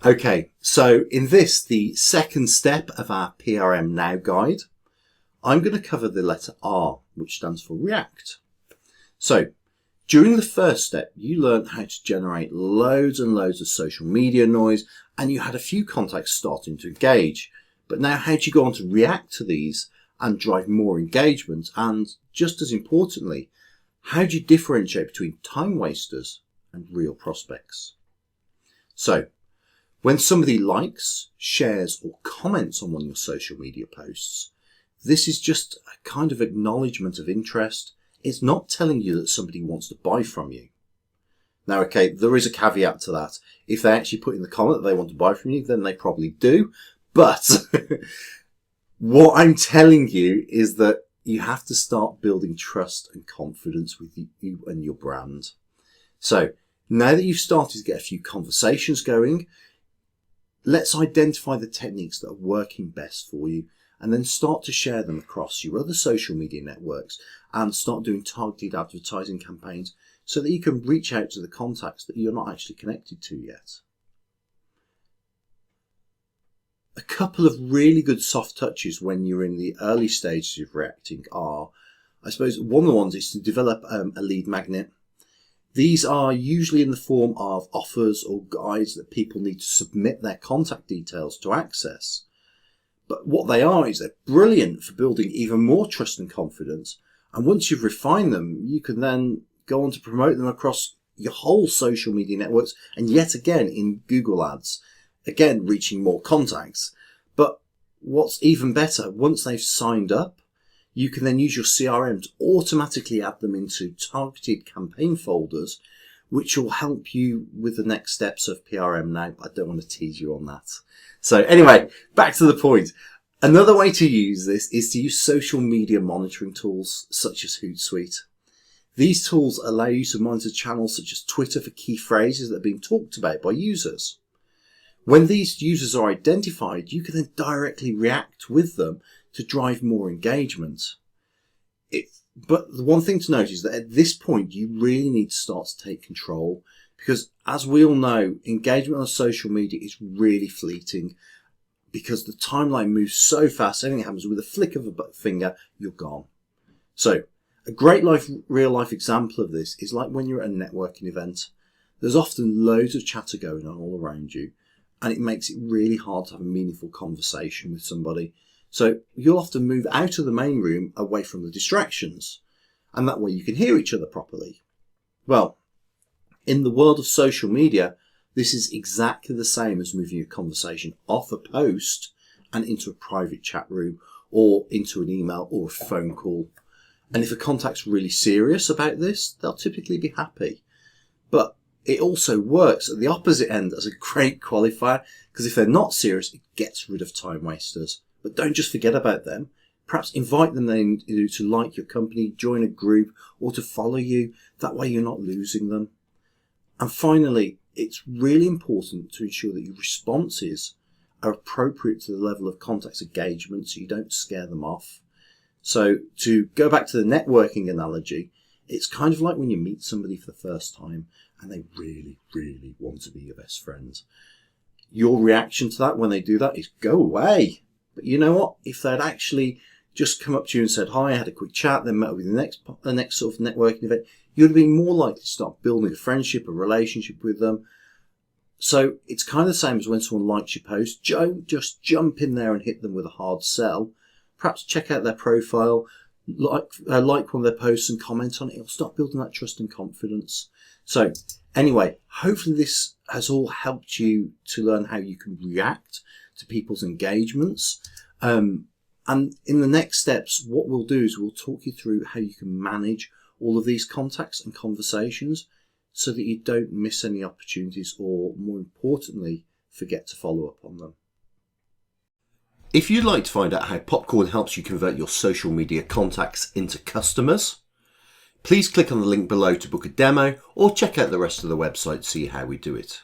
Okay, so in this, the second step of our PRM Now guide, I'm going to cover the letter R, which stands for React. So, during the first step, you learned how to generate loads and loads of social media noise, and you had a few contacts starting to engage. But now, how do you go on to react to these and drive more engagement? And just as importantly, how do you differentiate between time wasters and real prospects? So, when somebody likes, shares, or comments on one of your social media posts, this is just a kind of acknowledgement of interest. It's not telling you that somebody wants to buy from you. Now, okay, there is a caveat to that. If they actually put in the comment that they want to buy from you, then they probably do. But what I'm telling you is that you have to start building trust and confidence with you and your brand. So now that you've started to get a few conversations going, let's identify the techniques that are working best for you and then start to share them across your other social media networks and start doing targeted advertising campaigns so that you can reach out to the contacts that you're not actually connected to yet. A couple of really good soft touches when you're in the early stages of reacting are, I suppose, one of the ones is to develop a lead magnet. These are usually in the form of offers or guides that people need to submit their contact details to access. But what they are is they're brilliant for building even more trust and confidence. And once you've refined them, you can then go on to promote them across your whole social media networks and yet again in Google Ads, again reaching more contacts. But what's even better, once they've signed up, you can then use your CRM to automatically add them into targeted campaign folders, which will help you with the next steps of PRM Now. I don't want to tease you on that. So anyway, back to the point. Another way to use this is to use social media monitoring tools such as Hootsuite. These tools allow you to monitor channels such as Twitter for key phrases that are being talked about by users. When these users are identified, you can then directly react with them to drive more engagement. But the one thing to note is that at this point, you really need to start to take control because, as we all know, engagement on social media is really fleeting because the timeline moves so fast, everything happens with a flick of a finger, you're gone. So a great real life example of this is like when you're at a networking event. There's often loads of chatter going on all around you, and it makes it really hard to have a meaningful conversation with somebody. So you'll often move out of the main room away from the distractions, and that way you can hear each other properly. Well, in the world of social media, this is exactly the same as moving a conversation off a post and into a private chat room or into an email or a phone call. And if a contact's really serious about this, they'll typically be happy. But it also works at the opposite end as a great qualifier, because if they're not serious, it gets rid of time wasters. But don't just forget about them. Perhaps invite them then to like your company, join a group, or to follow you. That way you're not losing them. And finally, it's really important to ensure that your responses are appropriate to the level of contact's engagement so you don't scare them off. So to go back to the networking analogy, it's kind of like when you meet somebody for the first time and they really, really want to be your best friend. Your reaction to that when they do that is go away. But you know what? If they'd actually just come up to you and said, hi, I had a quick chat, then met with the next sort of networking event, you'd have been more likely to start building a friendship, a relationship with them. So it's kind of the same as when someone likes your post. Don't just jump in there and hit them with a hard sell. Perhaps check out their profile, like one of their posts and comment on it. It'll start building that trust and confidence. So anyway, hopefully this has all helped you to learn how you can react to people's engagements. And in the next steps, what we'll do is we'll talk you through how you can manage all of these contacts and conversations so that you don't miss any opportunities or, more importantly, forget to follow up on them. If you'd like to find out how Popcorn helps you convert your social media contacts into customers, please click on the link below to book a demo or check out the rest of the website to see how we do it.